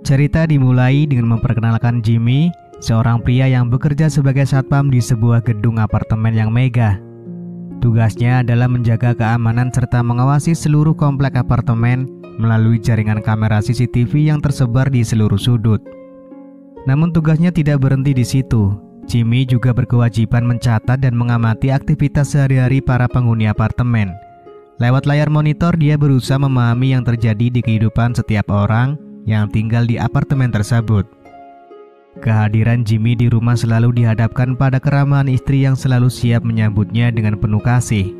Cerita dimulai dengan memperkenalkan Jimmy, seorang pria yang bekerja sebagai satpam di sebuah gedung apartemen yang megah. Tugasnya adalah menjaga keamanan serta mengawasi seluruh komplek apartemen melalui jaringan kamera CCTV yang tersebar di seluruh sudut. Namun tugasnya tidak berhenti di situ. Jimmy juga berkewajiban mencatat dan mengamati aktivitas sehari-hari para penghuni apartemen. Lewat layar monitor, dia berusaha memahami yang terjadi di kehidupan setiap orang yang tinggal di apartemen tersebut. Kehadiran Jimmy di rumah selalu dihadapkan pada keramahan istri yang selalu siap menyambutnya dengan penuh kasih.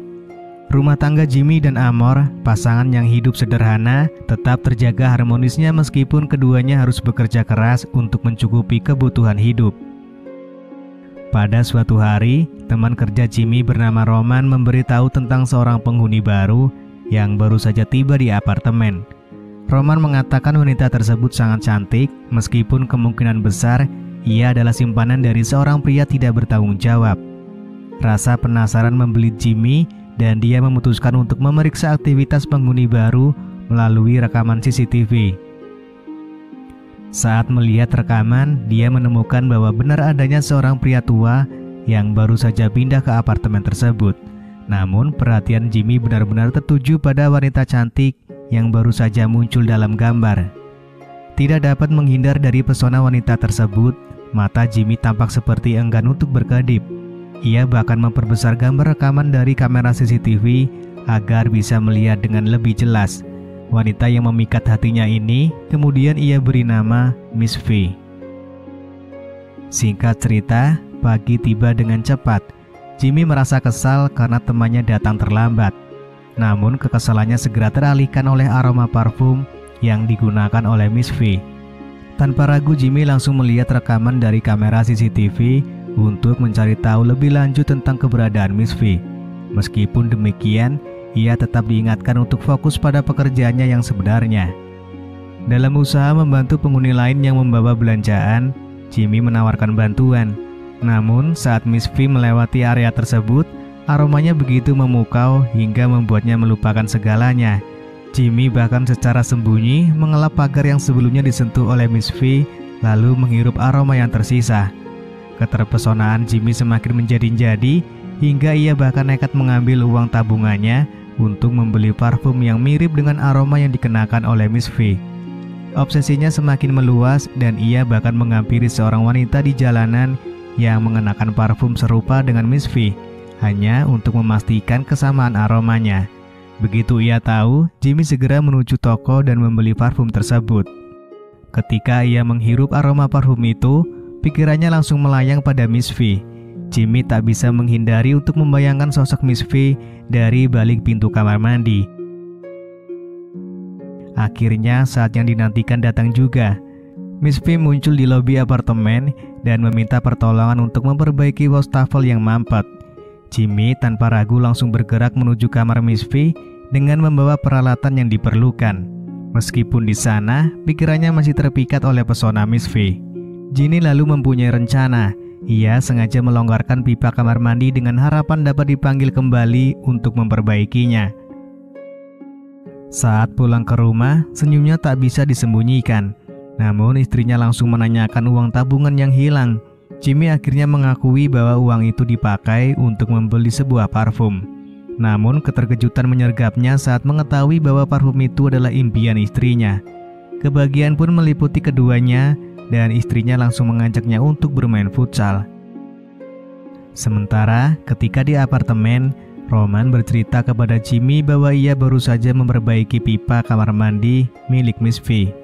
Rumah tangga Jimmy dan Amor, pasangan yang hidup sederhana, tetap terjaga harmonisnya meskipun keduanya harus bekerja keras untuk mencukupi kebutuhan hidup. Pada suatu hari, teman kerja Jimmy bernama Roman memberitahu tentang seorang penghuni baru yang baru saja tiba di apartemen. Roman mengatakan wanita tersebut sangat cantik, meskipun kemungkinan besar ia adalah simpanan dari seorang pria tidak bertanggung jawab. Rasa penasaran membeli Jimmy dan dia memutuskan untuk memeriksa aktivitas penghuni baru melalui rekaman CCTV. Saat melihat rekaman, dia menemukan bahwa benar adanya seorang pria tua yang baru saja pindah ke apartemen tersebut. Namun perhatian Jimmy benar-benar tertuju pada wanita cantik yang baru saja muncul dalam gambar. Tidak dapat menghindar dari pesona wanita tersebut, mata Jimmy tampak seperti enggan untuk berkedip. Ia bahkan memperbesar gambar rekaman dari kamera CCTV agar bisa melihat dengan lebih jelas. Wanita yang memikat hatinya ini kemudian ia beri nama Miss V. Singkat cerita, pagi tiba dengan cepat. Jimmy merasa kesal karena temannya datang terlambat. Namun kekesalannya segera teralihkan oleh aroma parfum yang digunakan oleh Miss V. Tanpa ragu Jimmy langsung melihat rekaman dari kamera CCTV untuk mencari tahu lebih lanjut tentang keberadaan Miss V. Meskipun demikian, ia tetap diingatkan untuk fokus pada pekerjaannya yang sebenarnya. Dalam usaha membantu penghuni lain yang membawa belanjaan, Jimmy menawarkan bantuan. Namun saat Miss V melewati area tersebut, aromanya begitu memukau hingga membuatnya melupakan segalanya. Jimmy bahkan secara sembunyi mengelap pagar yang sebelumnya disentuh oleh Miss V, lalu menghirup aroma yang tersisa. Keterpesonaan Jimmy semakin menjadi-jadi hingga ia bahkan nekat mengambil uang tabungannya untuk membeli parfum yang mirip dengan aroma yang dikenakan oleh Miss V. Obsesinya semakin meluas dan ia bahkan menghampiri seorang wanita di jalanan yang mengenakan parfum serupa dengan Miss V, hanya untuk memastikan kesamaan aromanya. Begitu ia tahu, Jimmy segera menuju toko dan membeli parfum tersebut. Ketika ia menghirup aroma parfum itu, pikirannya langsung melayang pada Miss V. Jimmy tak bisa menghindari untuk membayangkan sosok Miss V dari balik pintu kamar mandi. Akhirnya saat yang dinantikan datang juga. Miss V muncul di lobi apartemen dan meminta pertolongan untuk memperbaiki wastafel yang mampet. Jimmy tanpa ragu langsung bergerak menuju kamar Miss V dengan membawa peralatan yang diperlukan. Meskipun di sana, pikirannya masih terpikat oleh pesona Miss V. Jimmy lalu mempunyai rencana. Ia sengaja melonggarkan pipa kamar mandi dengan harapan dapat dipanggil kembali untuk memperbaikinya. Saat pulang ke rumah, senyumnya tak bisa disembunyikan. Namun istrinya langsung menanyakan uang tabungan yang hilang. Jimmy akhirnya mengakui bahwa uang itu dipakai untuk membeli sebuah parfum. Namun keterkejutan menyergapnya saat mengetahui bahwa parfum itu adalah impian istrinya. Kebahagiaan pun meliputi keduanya dan istrinya langsung mengajaknya untuk bermain futsal. Sementara ketika di apartemen, Roman bercerita kepada Jimmy bahwa ia baru saja memperbaiki pipa kamar mandi milik Miss V.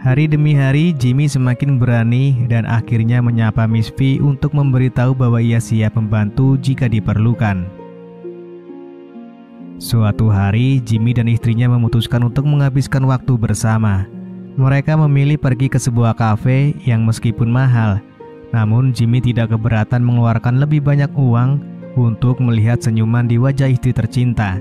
Hari demi hari, Jimmy semakin berani dan akhirnya menyapa Miss V untuk memberitahu bahwa ia siap membantu jika diperlukan. Suatu hari, Jimmy dan istrinya memutuskan untuk menghabiskan waktu bersama. Mereka memilih pergi ke sebuah kafe yang meskipun mahal, namun Jimmy tidak keberatan mengeluarkan lebih banyak uang untuk melihat senyuman di wajah istri tercinta.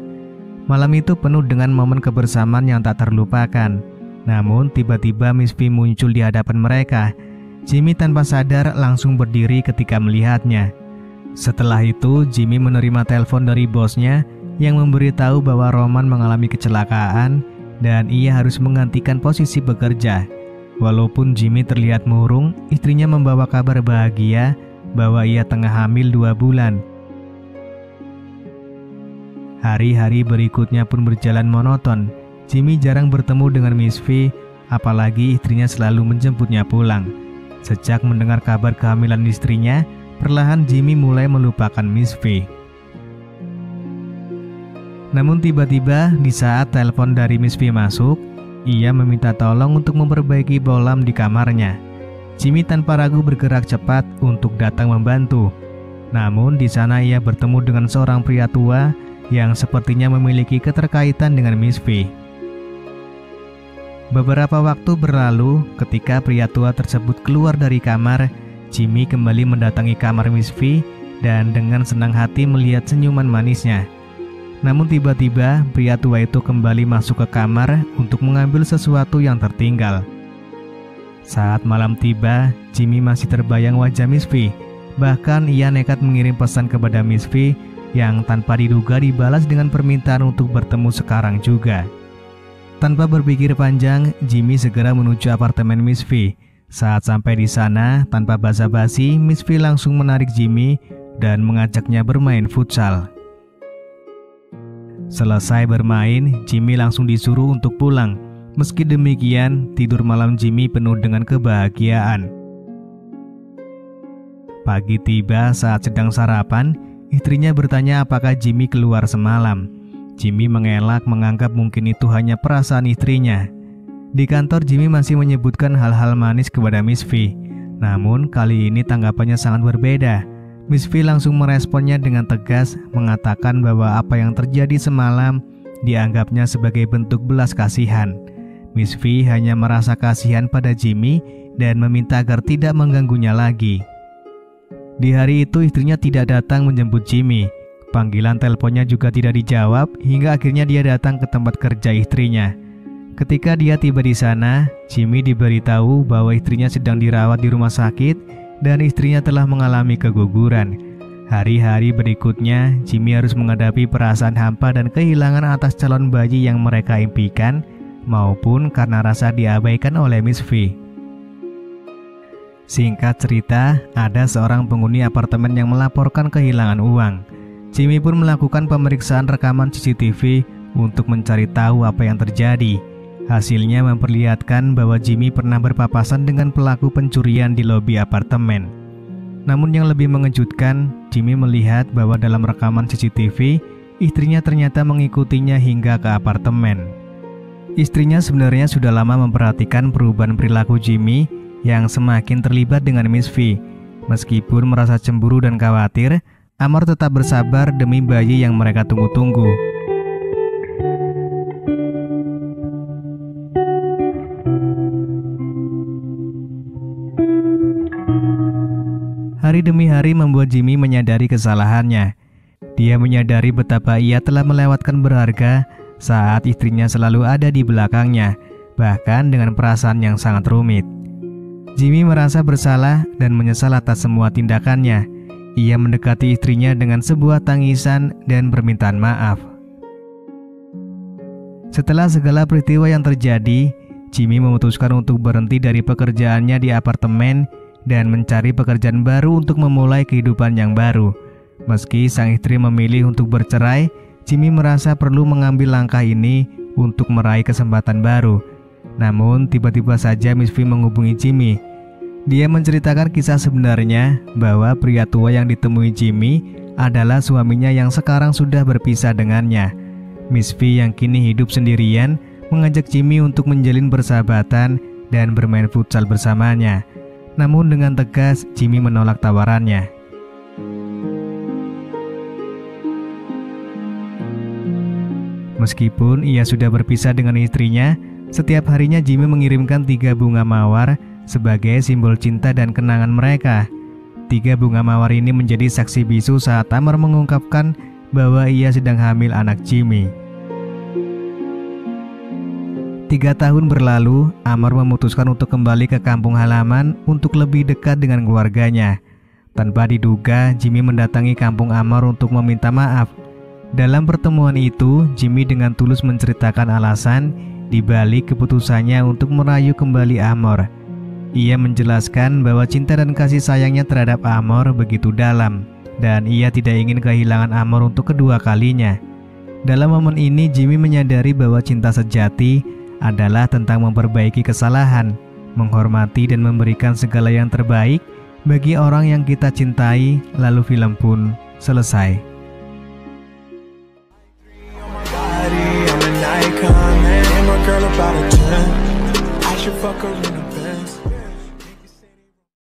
Malam itu penuh dengan momen kebersamaan yang tak terlupakan. Namun tiba-tiba Miss V muncul di hadapan mereka. Jimmy tanpa sadar langsung berdiri ketika melihatnya. Setelah itu Jimmy menerima telepon dari bosnya yang memberitahu bahwa Roman mengalami kecelakaan dan ia harus menggantikan posisi bekerja. Walaupun Jimmy terlihat murung, istrinya membawa kabar bahagia bahwa ia tengah hamil 2 bulan. Hari-hari berikutnya pun berjalan monoton. Jimmy jarang bertemu dengan Miss V, apalagi istrinya selalu menjemputnya pulang. Sejak mendengar kabar kehamilan istrinya, perlahan Jimmy mulai melupakan Miss V. Namun tiba-tiba di saat telepon dari Miss V masuk, ia meminta tolong untuk memperbaiki bohlam di kamarnya. Jimmy tanpa ragu bergerak cepat untuk datang membantu. Namun di sana ia bertemu dengan seorang pria tua yang sepertinya memiliki keterkaitan dengan Miss V. Beberapa waktu berlalu, ketika pria tua tersebut keluar dari kamar, Jimmy kembali mendatangi kamar Miss V dan dengan senang hati melihat senyuman manisnya. Namun tiba-tiba pria tua itu kembali masuk ke kamar untuk mengambil sesuatu yang tertinggal. Saat malam tiba, Jimmy masih terbayang wajah Miss V. Bahkan ia nekat mengirim pesan kepada Miss V yang tanpa diduga dibalas dengan permintaan untuk bertemu sekarang juga. Tanpa berpikir panjang, Jimmy segera menuju apartemen Miss V. Saat sampai di sana, tanpa basa-basi, Miss V langsung menarik Jimmy dan mengajaknya bermain futsal. Selesai bermain, Jimmy langsung disuruh untuk pulang. Meski demikian, tidur malam Jimmy penuh dengan kebahagiaan. Pagi tiba saat sedang sarapan, istrinya bertanya apakah Jimmy keluar semalam. Jimmy mengelak menganggap mungkin itu hanya perasaan istrinya. Di kantor, Jimmy masih menyebutkan hal-hal manis kepada Miss V. Namun kali ini tanggapannya sangat berbeda. Miss V langsung meresponnya dengan tegas, mengatakan bahwa apa yang terjadi semalam dianggapnya sebagai bentuk belas kasihan. Miss V hanya merasa kasihan pada Jimmy dan meminta agar tidak mengganggunya lagi. Di hari itu istrinya tidak datang menjemput Jimmy. Panggilan teleponnya juga tidak dijawab hingga akhirnya dia datang ke tempat kerja istrinya. Ketika dia tiba di sana, Jimmy diberitahu bahwa istrinya sedang dirawat di rumah sakit dan istrinya telah mengalami keguguran. Hari-hari berikutnya, Jimmy harus menghadapi perasaan hampa dan kehilangan atas calon bayi yang mereka impikan, maupun karena rasa diabaikan oleh Miss V. Singkat cerita, ada seorang penghuni apartemen yang melaporkan kehilangan uang. Jimmy pun melakukan pemeriksaan rekaman CCTV untuk mencari tahu apa yang terjadi. Hasilnya memperlihatkan bahwa Jimmy pernah berpapasan dengan pelaku pencurian di lobi apartemen. Namun yang lebih mengejutkan, Jimmy melihat bahwa dalam rekaman CCTV, istrinya ternyata mengikutinya hingga ke apartemen. Istrinya sebenarnya sudah lama memperhatikan perubahan perilaku Jimmy yang semakin terlibat dengan Miss V. Meskipun merasa cemburu dan khawatir, Amar tetap bersabar demi bayi yang mereka tunggu-tunggu. Hari demi hari membuat Jimmy menyadari kesalahannya. Dia menyadari betapa ia telah melewatkan berharga saat istrinya selalu ada di belakangnya, bahkan dengan perasaan yang sangat rumit. Jimmy merasa bersalah dan menyesal atas semua tindakannya. Ia mendekati istrinya dengan sebuah tangisan dan permintaan maaf. Setelah segala peristiwa yang terjadi, Jimmy memutuskan untuk berhenti dari pekerjaannya di apartemen dan mencari pekerjaan baru untuk memulai kehidupan yang baru. Meski sang istri memilih untuk bercerai, Jimmy merasa perlu mengambil langkah ini untuk meraih kesempatan baru. Namun tiba-tiba saja Miss V menghubungi Jimmy. Dia menceritakan kisah sebenarnya bahwa pria tua yang ditemui Jimmy adalah suaminya yang sekarang sudah berpisah dengannya. Miss V yang kini hidup sendirian mengajak Jimmy untuk menjalin persahabatan dan bermain futsal bersamanya. Namun dengan tegas Jimmy menolak tawarannya. Meskipun ia sudah berpisah dengan istrinya, setiap harinya Jimmy mengirimkan 3 bunga mawar sebagai simbol cinta dan kenangan mereka. 3 bunga mawar ini menjadi saksi bisu saat Amar mengungkapkan bahwa ia sedang hamil anak Jimmy. 3 tahun berlalu, Amar memutuskan untuk kembali ke kampung halaman untuk lebih dekat dengan keluarganya. Tanpa diduga, Jimmy mendatangi kampung Amar untuk meminta maaf. Dalam pertemuan itu, Jimmy dengan tulus menceritakan alasan di balik keputusannya untuk merayu kembali Amor. Ia menjelaskan bahwa cinta dan kasih sayangnya terhadap Amor begitu dalam, dan ia tidak ingin kehilangan Amor untuk kedua kalinya. Dalam momen ini, Jimmy menyadari bahwa cinta sejati adalah tentang memperbaiki kesalahan, menghormati dan memberikan segala yang terbaik bagi orang yang kita cintai. Lalu film pun selesai. I'm an icon, man. I'm a girl about a 10. I should fuck her in a bed.